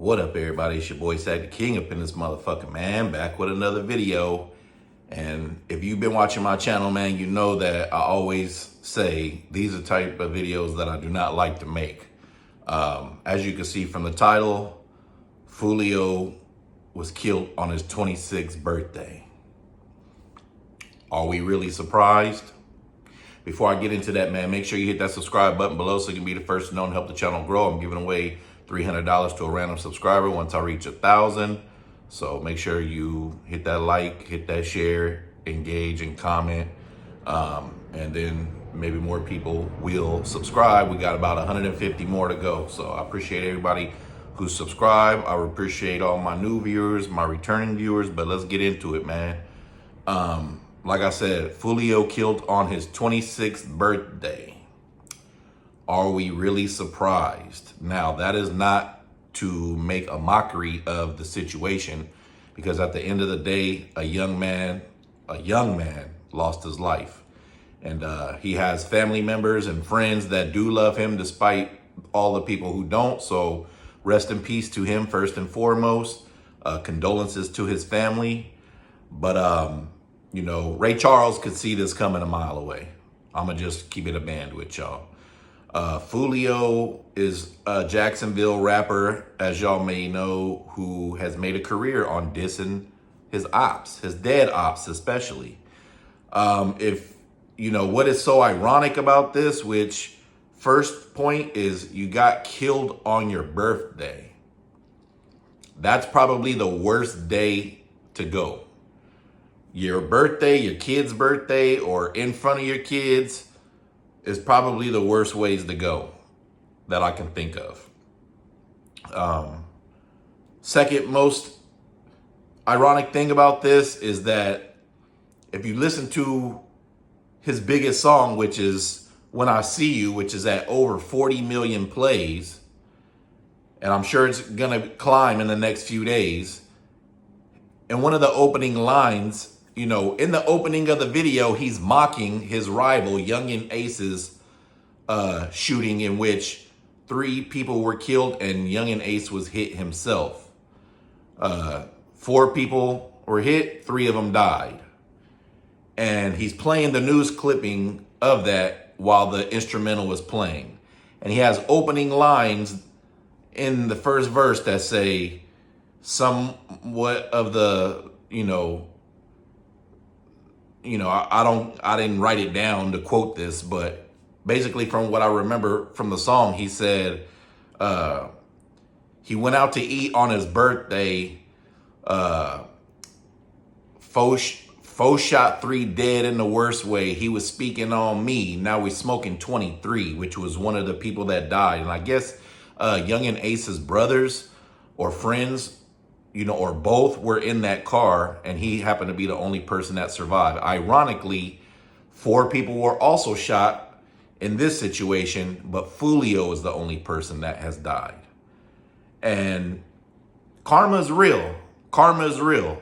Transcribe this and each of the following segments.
What up, everybody? It's your boy Sack the King up in this motherfucking man, back with another video. And if you've been watching my channel, man, you know that I always say these are the type of videos that I do not like to make. As you can see from the title, Foolio was killed on his 26th birthday. Are we really surprised? Before I get into that, man, make sure you hit that subscribe button below so you can be the first to know and help the channel grow. I'm giving away $300 to a random subscriber once I reach 1,000. So make sure you hit that like, hit that share, engage and comment. And then maybe more people will subscribe. We got about 150 more to go. So I appreciate everybody who subscribed. I appreciate all my new viewers, my returning viewers, but let's get into it, man. Like I said, Foolio killed on his 26th birthday. Are we really surprised? Now, that is not to make a mockery of the situation, because at the end of the day, a young man lost his life. And he has family members and friends that do love him despite all the people who don't. So rest in peace to him first and foremost. Condolences to his family. But, you know, Ray Charles could see this coming a mile away. I'm going to just keep it a band with y'all. Foolio is a Jacksonville rapper, as y'all may know, who has made a career on dissing his ops, his dead ops especially. If you know what is so ironic about this, which first point is you got killed on your birthday. That's probably the worst day to go. Your birthday, your kid's birthday, or in front of your kids is probably the worst ways to go that I can think of. Second most ironic thing about this is that if you listen to his biggest song, which is When I See You, which is at over 40 million plays, and I'm sure it's gonna climb in the next few days. And one of the opening lines, you know, in the opening of the video, he's mocking his rival, Youngin Ace's shooting, in which 3 people were killed and Youngin Ace was hit himself. 4 people were hit, 3 of them died. And he's playing the news clipping of that while the instrumental was playing. And he has opening lines in the first verse that say somewhat of the, I didn't write it down to quote this, but basically from what I remember from the song, he said he went out to eat on his birthday, Four shot 3 dead in the worst way. He was speaking on me. Now we're smoking 23, which was one of the people that died. And I guess Youngin Ace's brothers or friends, or both, were in that car, and he happened to be the only person that survived. Ironically, 4 people were also shot in this situation, but Foolio is the only person that has died. And karma is real. Karma is real.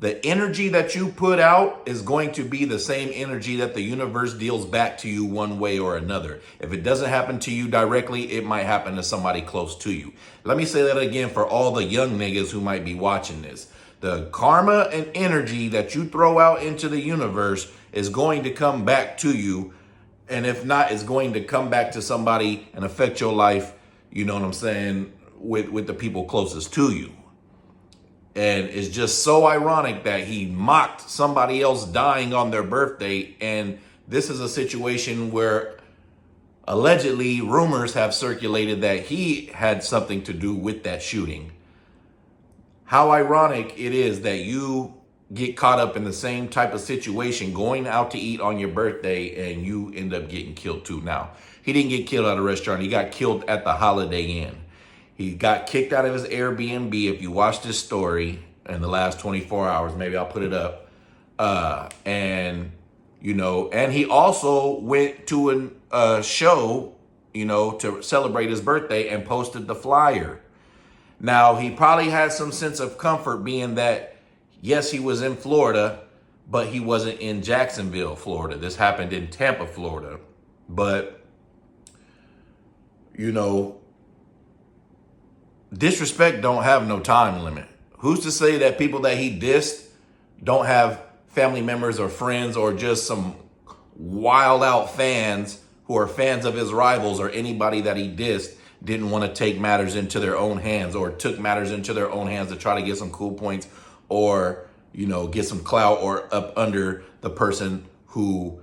The energy that you put out is going to be the same energy that the universe deals back to you one way or another. If it doesn't happen to you directly, it might happen to somebody close to you. Let me say that again for all the young niggas who might be watching this. The karma and energy that you throw out into the universe is going to come back to you. And if not, it's going to come back to somebody and affect your life, you know what I'm saying, with the people closest to you. And it's just so ironic that he mocked somebody else dying on their birthday. And this is a situation where allegedly rumors have circulated that he had something to do with that shooting. How ironic it is that you get caught up in the same type of situation, going out to eat on your birthday, and you end up getting killed too. Now, he didn't get killed at a restaurant. He got killed at the Holiday Inn. He got kicked out of his Airbnb. If you watch this story in the last 24 hours, maybe I'll put it up. And he also went to a show, to celebrate his birthday, and posted the flyer. Now, he probably had some sense of comfort being that, yes, he was in Florida, but he wasn't in Jacksonville, Florida. This happened in Tampa, Florida. But, disrespect don't have no time limit. Who's to say that people that he dissed don't have family members or friends or just some wild out fans who are fans of his rivals, or anybody that he dissed didn't want to take matters into their own hands, or took matters into their own hands to try to get some cool points, or, get some clout or up under the person who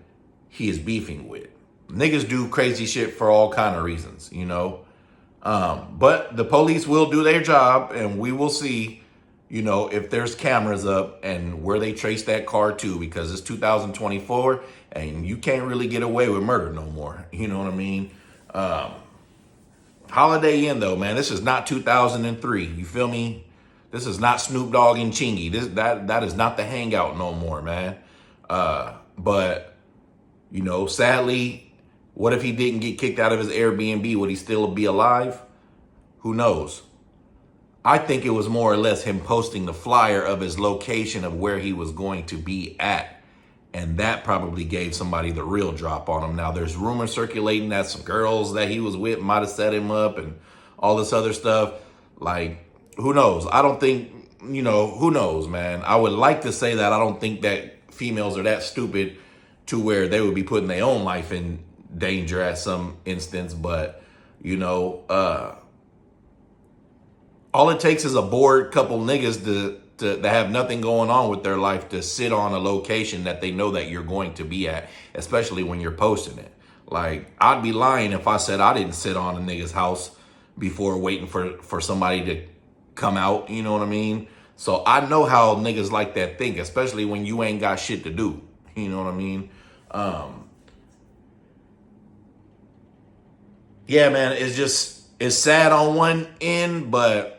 he is beefing with. Niggas do crazy shit for all kind of reasons, but the police will do their job, and we will see, if there's cameras up and where they trace that car to, because it's 2024 and you can't really get away with murder no more. You know what I mean? Holiday Inn though, man, this is not 2003. You feel me? This is not Snoop Dogg and Chingy. That is not the hangout no more, man. But sadly, what if he didn't get kicked out of his Airbnb? Would he still be alive? Who knows? I think it was more or less him posting the flyer of his location of where he was going to be at. And that probably gave somebody the real drop on him. Now, there's rumors circulating that some girls that he was with might have set him up and all this other stuff. Like, who knows? I don't think, who knows, man? I would like to say that I don't think that females are that stupid to where they would be putting their own life in danger at some instance. But, all it takes is a bored couple niggas to have nothing going on with their life to sit on a location that they know that you're going to be at, especially when you're posting it. Like, I'd be lying if I said I didn't sit on a nigga's house before waiting for somebody to come out, you know what I mean? So I know how niggas like that think, especially when you ain't got shit to do, you know what I mean? Yeah, man, it's sad on one end, but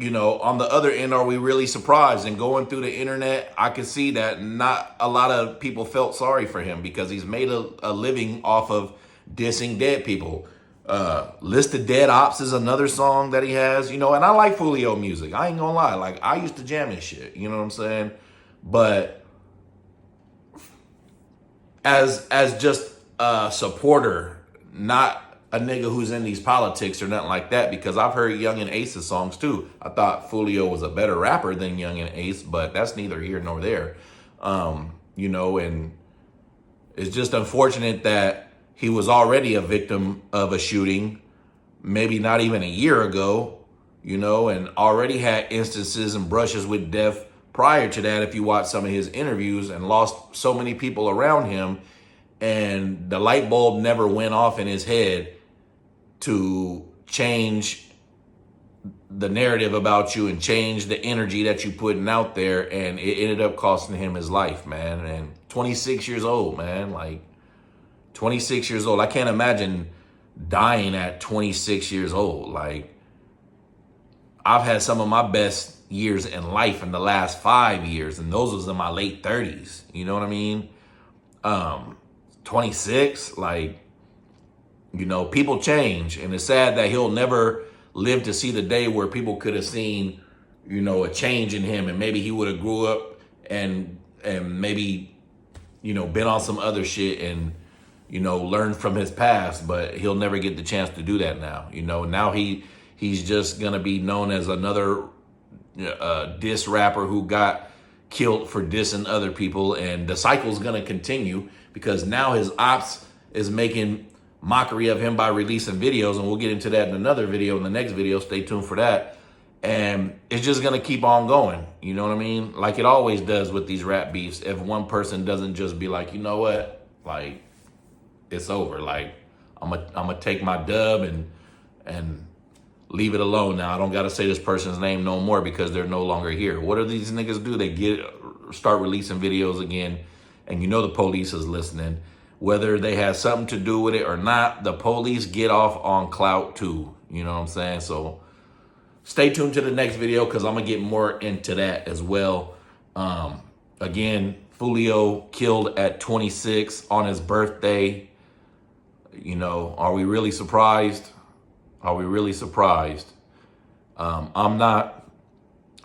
on the other end, are we really surprised? And going through the internet, I could see that not a lot of people felt sorry for him because he's made a living off of dissing dead people. List of Dead Ops is another song that he has, and I like Foolio music. I ain't gonna lie. Like, I used to jam his shit, you know what I'm saying? But as just a supporter, not a nigga who's in these politics or nothing like that, because I've heard Young and Ace's songs too. I thought Foolio was a better rapper than Young and Ace, but that's neither here nor there. And it's just unfortunate that he was already a victim of a shooting, maybe not even a year ago, and already had instances and brushes with death prior to that, if you watch some of his interviews, and lost so many people around him, and the light bulb never went off in his head to change the narrative about you and change the energy that you putting out there. And it ended up costing him his life, man. And 26 years old, man, like 26 years old. I can't imagine dying at 26 years old. Like, I've had some of my best years in life in the last 5 years, and those was in my late 30s. You know what I mean? 26, like, people change, and it's sad that he'll never live to see the day where people could have seen, a change in him, and maybe he would have grew up and maybe, been on some other shit and, learned from his past, but he'll never get the chance to do that now. Now he's just gonna be known as another diss rapper who got killed for dissing other people, and the cycle's gonna continue because now his ops is making mockery of him by releasing videos, and we'll get into that in another video, in the next video. Stay tuned for that. And it's just gonna keep on going, you know what I mean? Like it always does with these rap beefs. If one person doesn't just be like, you know what, like, it's over. Like, I'm gonna take my dub and leave it alone now. I don't gotta say this person's name no more because they're no longer here. What do these niggas do? They start releasing videos again, and the police is listening. Whether they have something to do with it or not, the police get off on clout too. You know what I'm saying? So stay tuned to the next video because I'm going to get more into that as well. Again, Foolio killed at 26 on his birthday. Are we really surprised? Are we really surprised? I'm not.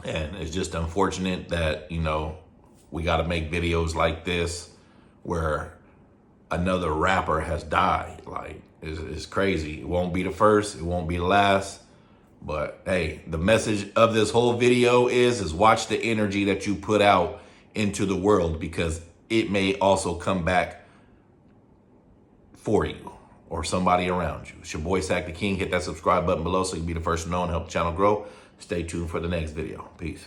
And it's just unfortunate that, we got to make videos like this where another rapper has died. Like, it's crazy. It won't be the first, it won't be the last, But hey, the message of this whole video is watch the energy that you put out into the world, because it may also come back for you or somebody around you. It's your boy Sack the King. Hit that subscribe button below so you can be the first to know and help the channel grow. Stay tuned for the next video. Peace.